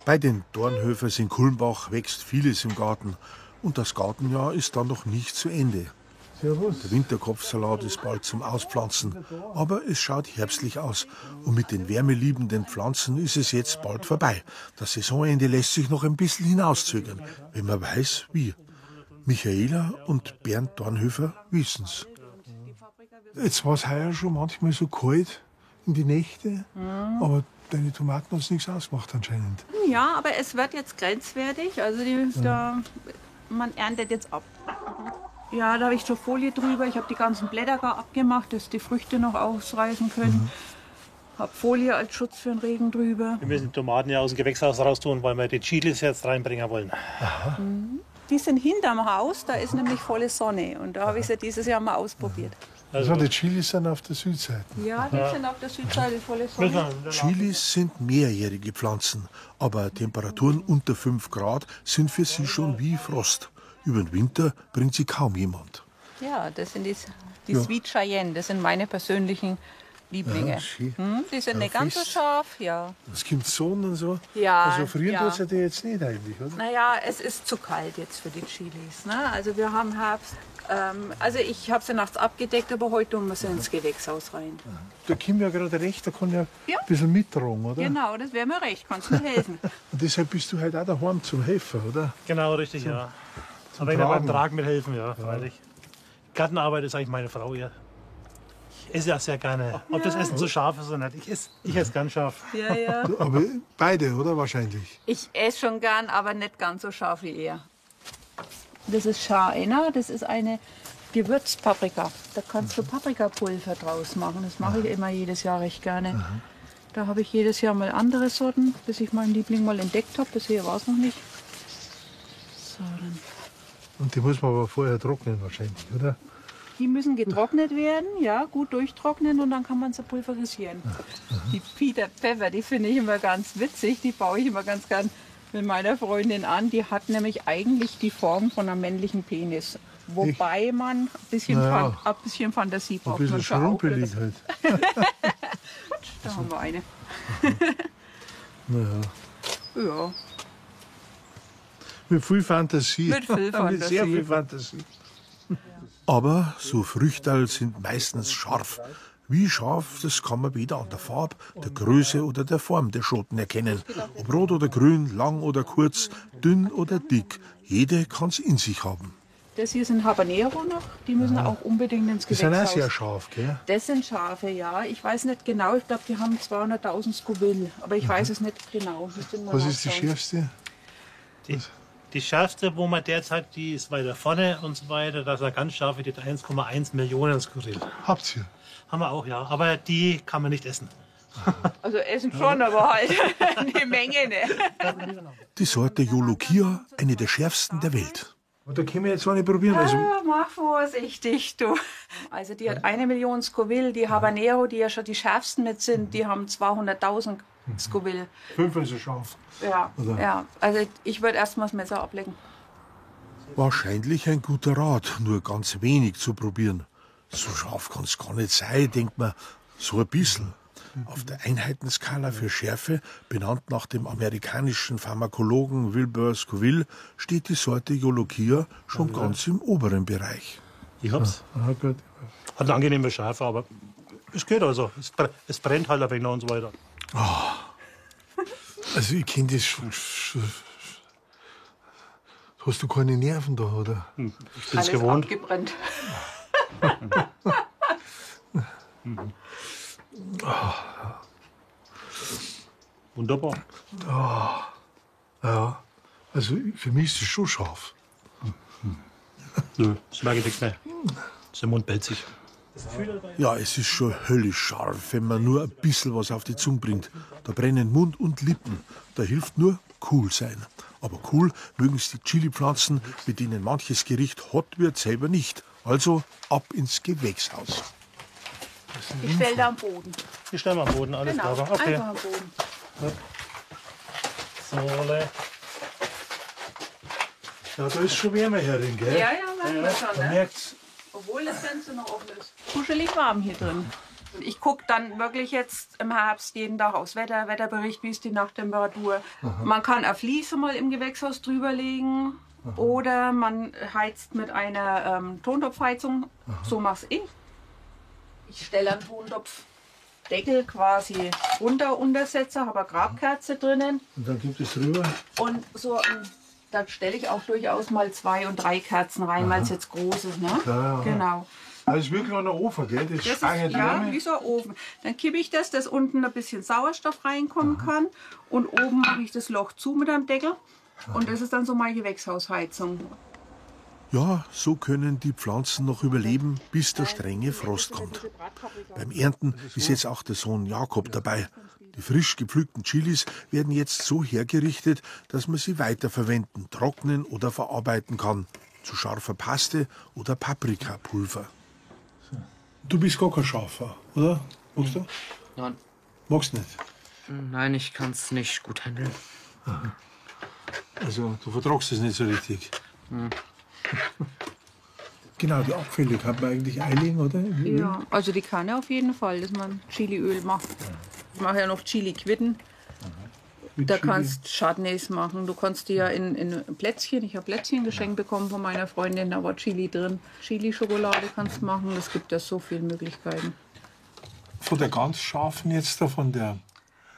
Bei den Dornhöfers in Kulmbach wächst vieles im Garten. Und das Gartenjahr ist dann noch nicht zu Ende. Servus. Der Winterkopfsalat ist bald zum Auspflanzen. Aber es schaut herbstlich aus. Und mit den wärmeliebenden Pflanzen ist es jetzt bald vorbei. Das Saisonende lässt sich noch ein bisschen hinauszögern, wenn man weiß, wie. Michaela und Bernd Dornhöfer wissen's. Jetzt war es heuer schon manchmal so kalt in die Nächte, aber deine Tomaten haben es nichts ausgemacht anscheinend. Ja, aber es wird jetzt grenzwertig. Also man erntet jetzt ab. Ja, da habe ich schon Folie drüber. Ich habe die ganzen Blätter gar abgemacht, dass die Früchte noch ausreißen können. Habe Folie als Schutz für den Regen drüber. Wir müssen die Tomaten ja aus dem Gewächshaus raustun, weil wir die Chilis jetzt reinbringen wollen. Aha. Die sind hinterm Haus, da ist nämlich volle Sonne. Und da habe ich sie dieses Jahr mal ausprobiert. Also die Chilis sind auf der Südseite. Ja, die sind auf der Südseite volle Sonne. Chilis sind mehrjährige Pflanzen, aber Temperaturen unter 5 Grad sind für sie schon wie Frost. Über den Winter bringt sie kaum jemand. Ja, das sind die Sweet Cheyenne, das sind meine persönlichen Lieblinge. Ja, schön. Die sind nicht ganz so scharf, ja. Es gibt Sonnen und so. Ja, Also frieren ja. tut es die jetzt nicht eigentlich, oder? Naja, es ist zu kalt jetzt für die Chilis. Ne? Also wir haben Herbst. Also ich habe sie nachts abgedeckt, aber heute tun wir sie ins Gewächshaus rein. Da kommt ja gerade recht, da kann ja Ja. ein bisschen mittragen, oder? Genau, das wäre mir recht. Kannst mir helfen. Und deshalb bist du halt auch daheim zum Helfen, oder? Genau, richtig, ja. Zum Aber ich beim Tragen. Tragen mithelfen, ja, freilich. Gartenarbeit ist eigentlich meine Frau, ja. Ich esse ja sehr gerne. Ob das Essen so scharf ist oder nicht, ich esse ganz scharf. Ja, ja. Aber beide, oder? Wahrscheinlich. Ich esse schon gern, aber nicht ganz so scharf wie er. Das ist Char-Enna, das ist eine Gewürzpaprika. Da kannst du Paprikapulver draus machen. Das mache ich immer jedes Jahr recht gerne. Da habe ich jedes Jahr mal andere Sorten, bis ich meinen Liebling mal entdeckt habe. Das hier war es noch nicht. So, dann. Und die muss man aber vorher trocknen wahrscheinlich, oder? Die müssen getrocknet werden, ja, gut durchtrocknen und dann kann man sie pulverisieren. Die Peter Pfeffer, die finde ich immer ganz witzig. Die baue ich immer ganz gern mit meiner Freundin an. Die hat nämlich eigentlich die Form von einem männlichen Penis. Wobei man ein bisschen, Naja. ein bisschen Fantasie Ein braucht. bisschen man schon auch, schrumpelig oder? halt. Da haben wir eine. Naja. Ja. Mit viel Fantasie. Mit viel Mit sehr Fantasie. viel Fantasie. Aber so Früchterl sind meistens scharf. Wie scharf, das kann man weder an der Farbe, der Größe oder der Form der Schoten erkennen. Ob rot oder grün, lang oder kurz, dünn oder dick, jede kann's in sich haben. Das hier sind Habanero noch. Die müssen auch unbedingt ins Die sind auch Gewächshaus. sehr scharf, gell? Das sind Schafe, ja. Ich weiß nicht genau. Ich glaube, die haben 200.000 Scoville. Aber ich weiß es nicht genau. Was ist die schärfste? Die schärfste, wo man derzeit, die ist weiter vorne und so weiter. Das ist eine ganz scharfe, die hat 1,1 Millionen Skurril. Habt ihr? Haben wir auch, ja. Aber die kann man nicht essen. Also essen schon, aber halt eine Menge, ne? Die Sorte Jolokia, eine der schärfsten der Welt. Und da können wir jetzt mal nicht probieren. Also, Mach vorsichtig, du. Also die hat 1 Million Scoville. Die Habanero, die ja schon die schärfsten mit sind, die haben 200.000 Scoville. 5 so scharf. Ja, Oder? ja. Also ich würde erst mal das Messer ablecken. Wahrscheinlich ein guter Rat, nur ganz wenig zu probieren. So scharf kann's gar nicht sein, denkt man. So ein bisschen. Auf der Einheitenskala für Schärfe, benannt nach dem amerikanischen Pharmakologen Wilbur Scoville, steht die Sorte Jolokia schon ganz im oberen Bereich. Ich hab's. Ah, gut. Hat eine angenehme Schärfe, aber es geht also. Es brennt halt ein wenig noch und so weiter. Also ich kenne das. Hast du keine Nerven da, oder? Ich bin's Alles gewohnt. abgebrannt. Wunderbar. Ja. Also für mich ist das schon scharf. Nö, das merke ich nichts mehr. Der Mund bellt sich. Ja, es ist schon höllisch scharf, wenn man nur ein bisschen was auf die Zunge bringt. Da brennen Mund und Lippen. Da hilft nur cool sein. Aber cool mögen es die Chili-Pflanzen, mit denen manches Gericht hot wird, selber nicht. Also ab ins Gewächshaus. Ich stelle da am Boden. Die stellen wir am Boden, alles Genau, klar. Okay. einfach am Boden. So, le. Ja, da ist schon wärmer herin, gell? Ja, ja, merken wir schon, Man ne? merkt's. Obwohl das Fenster noch offen ist. Kuschelig warm hier drin. Ich gucke dann wirklich jetzt im Herbst jeden Tag aus Wetterbericht, wie ist die Nachttemperatur. Man kann eine Fliese mal im Gewächshaus drüberlegen oder man heizt mit einer Tontopfheizung. So mache ich. Ich stelle einen Tontopfdeckel quasi runter, Untersetzer, habe eine Grabkerze drinnen. Und dann gibt es rüber. Und so, da stelle ich auch durchaus mal 2 und 3 Kerzen rein, weil es jetzt groß ist. Ne? Ja. Genau. Das ist wirklich ein Ofen, gell? Das Das ist, speichert ja, Wärme. wie so ein Ofen. Dann kippe ich das, dass unten ein bisschen Sauerstoff reinkommen kann. Und oben mache ich das Loch zu mit einem Deckel. Und das ist dann so meine Gewächshausheizung. Ja, so können die Pflanzen noch überleben, bis der strenge Frost kommt. Beim Ernten ist jetzt auch der Sohn Jakob dabei. Die frisch gepflückten Chilis werden jetzt so hergerichtet, dass man sie weiterverwenden, trocknen oder verarbeiten kann. Zu scharfer Paste oder Paprikapulver. Du bist gar kein Schafer, oder? Magst du? Nein. Magst du nicht? Nein, ich kann es nicht gut handeln. Also, du vertragst es nicht so richtig. Genau, die Abfälle kann man eigentlich einlegen, oder? Ja, also die Kanne auf jeden Fall, dass man Chiliöl macht. Ich mache ja noch Chili-Quitten. Mit Da Chili. kannst Chardonnays machen. Du kannst die ja in Plätzchen. Ich habe Plätzchen geschenkt bekommen von meiner Freundin, da war Chili drin. Chili-Schokolade kannst du machen. Es gibt ja so viele Möglichkeiten. Von der ganz scharfen jetzt da, von der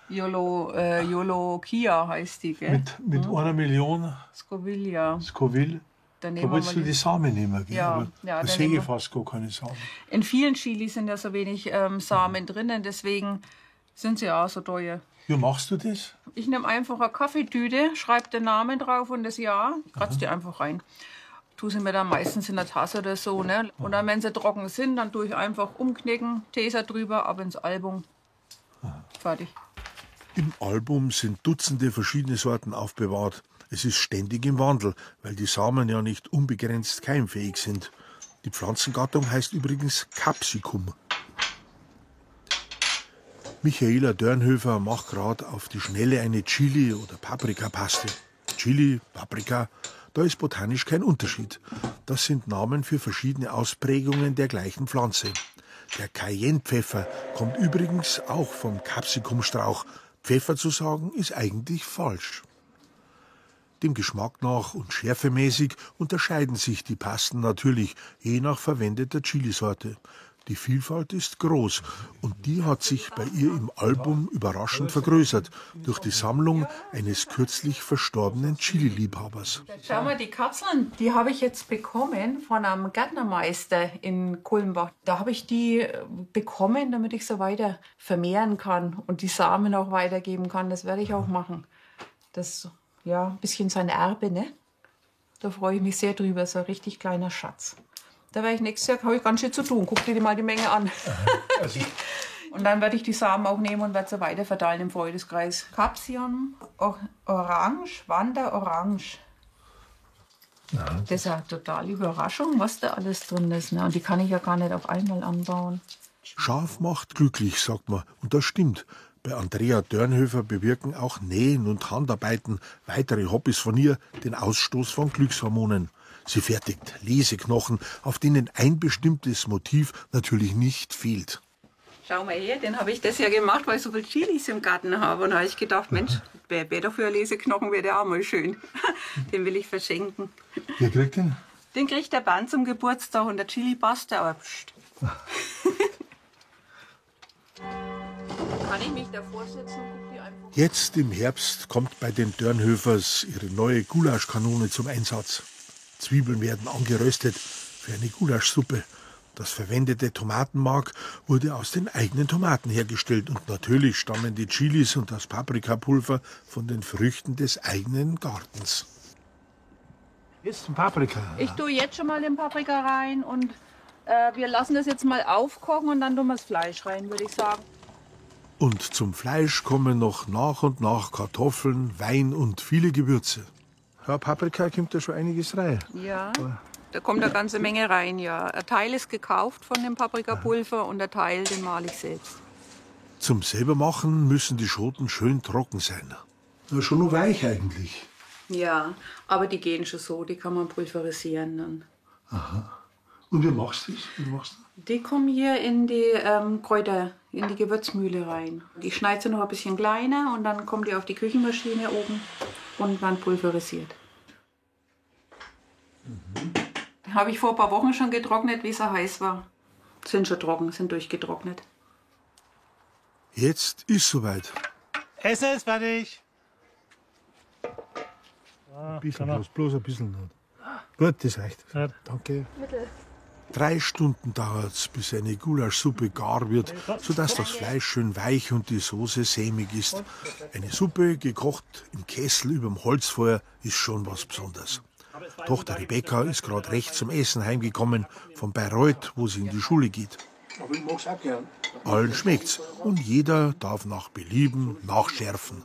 Yolo Kia heißt die, gell? mit 1 Million Scoville, ja. Scoville. Da Da nehmen wir wolltest du mal die Samen nehmen, gell? Ja, Aber ja, da dann sehe nehmen ich wir- fast gar keine Samen. In vielen Chilis sind ja so wenig Samen drinnen, deswegen sind sie auch so teuer. Wie machst du das? Ich nehme einfach eine Kaffeetüte, schreibe den Namen drauf und das Jahr, kratze die einfach rein. Tue sie mir dann meistens in der Tasse oder so. Ne? Und dann, wenn sie trocken sind, dann tue ich einfach umknicken, Teser drüber, ab ins Album. Fertig. Im Album sind Dutzende verschiedene Sorten aufbewahrt. Es ist ständig im Wandel, weil die Samen ja nicht unbegrenzt keimfähig sind. Die Pflanzengattung heißt übrigens Capsicum. Michaela Dörnhöfer macht gerade auf die Schnelle eine Chili- oder Paprikapaste. Chili, Paprika, da ist botanisch kein Unterschied. Das sind Namen für verschiedene Ausprägungen der gleichen Pflanze. Der Cayennepfeffer kommt übrigens auch vom Capsicumstrauch. Pfeffer zu sagen ist eigentlich falsch. Dem Geschmack nach und schärfemäßig unterscheiden sich die Pasten natürlich je nach verwendeter Chilisorte. Die Vielfalt ist groß und die hat sich bei ihr im Album überraschend vergrößert durch die Sammlung eines kürzlich verstorbenen Chili-Liebhabers. Schau mal, die Kapseln, die habe ich jetzt bekommen von einem Gärtnermeister in Kulmbach. Da habe ich die bekommen, damit ich sie weiter vermehren kann und die Samen auch weitergeben kann. Das werde ich auch machen. Das ist ja ein bisschen sein Erbe, ne? Da freue ich mich sehr drüber, so ein richtig kleiner Schatz. Da werde ich nächstes Jahr, habe ich ganz schön zu tun. Guck dir mal die Menge an. Und dann werde ich die Samen auch nehmen und werde sie weiter verteilen im Freundeskreis. Capsium, Orange, Wanderorange. Das ist ja total Überraschung, was da alles drin ist. Ne? Und die kann ich ja gar nicht auf einmal anbauen. Scharf macht glücklich, sagt man. Und das stimmt. Bei Andrea Dörnhöfer bewirken auch Nähen und Handarbeiten, weitere Hobbys von ihr, den Ausstoß von Glückshormonen. Sie fertigt Leseknochen, auf denen ein bestimmtes Motiv natürlich nicht fehlt. Schau mal her, den habe ich das ja gemacht, weil ich so viele Chilis im Garten habe. Und da habe ich gedacht, Mensch, wer dafür ein Leseknochen wäre der auch mal schön. Den will ich verschenken. Wer kriegt den? Den kriegt der Bernd zum Geburtstag und der Chili passt, aber pst. Kann ich mich davor setzen und guck die einfach. Jetzt im Herbst kommt bei den Dörnhöfers ihre neue Gulaschkanone zum Einsatz. Zwiebeln werden angeröstet für eine Gulaschsuppe. Das verwendete Tomatenmark wurde aus den eigenen Tomaten hergestellt und natürlich stammen die Chilis und das Paprikapulver von den Früchten des eigenen Gartens. Jetzt ein Paprika. Ich tue jetzt schon mal den Paprika rein und wir lassen das jetzt mal aufkochen und dann tun wir das Fleisch rein, würde ich sagen. Und zum Fleisch kommen noch nach und nach Kartoffeln, Wein und viele Gewürze. Ja, Paprika kommt da schon einiges rein. Ja, da kommt eine ganze Menge rein, ja. Ein Teil ist gekauft von dem Paprikapulver und der Teil, den male ich selbst. Zum Selbermachen müssen die Schoten schön trocken sein. Ja, schon noch weich eigentlich. Ja, aber die gehen schon so, die kann man pulverisieren dann. Und wie machst du das? Wie machst du? Die kommen hier in die Kräuter, in die Gewürzmühle rein. Die schneide sie noch ein bisschen kleiner und dann kommen die auf die Küchenmaschine oben und dann pulverisiert. Habe ich vor ein paar Wochen schon getrocknet, wie es so heiß war. Sind schon trocken, sind durchgetrocknet. Jetzt ist soweit. Essen ist fertig. Ein bisschen, bloß ein bisschen nicht. Gut, das reicht. Ja. Danke. 3 Stunden dauert's, bis eine Gulaschsuppe gar wird, sodass das Fleisch schön weich und die Soße sämig ist. Eine Suppe, gekocht im Kessel überm Holzfeuer, ist schon was Besonderes. Tochter Rebecca ist gerade recht zum Essen heimgekommen, von Bayreuth, wo sie in die Schule geht. Aber ich mag's auch gern. Allen schmeckt's und jeder darf nach Belieben nachschärfen.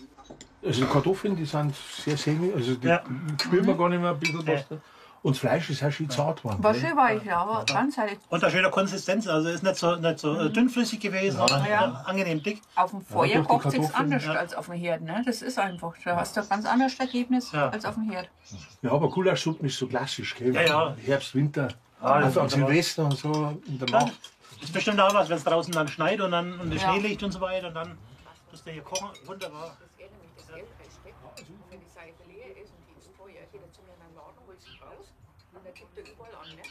Also die Kartoffeln, die sind sehr sämig, also die spüren wir gar nicht mehr ein bisschen was da. Und das Fleisch ist auch schön zart geworden. War gell? schön weich, ja, aber ganz herrlich. Und eine schöne Konsistenz, also ist nicht so dünnflüssig gewesen, sondern angenehm dick. Auf dem Feuer durch die kocht es Kartoffeln, anders als auf dem Herd. Ne? Das ist einfach. Da hast du ein ganz anderes Ergebnis als auf dem Herd. Ja, aber Gulaschsuppen ist so klassisch, gell? Ja. Herbst, Winter, das also ist am Silvester und so in der Ja, Nacht. das ist bestimmt auch was, wenn es draußen dann schneit und dann und der Schnee liegt und so weiter. Und dann tust du hier kochen. Wunderbar. Wenn die Seife leer ist und die ist teuer, geht er zu mir in den Laden, holt sie raus und dann gibt er überall an. Ne?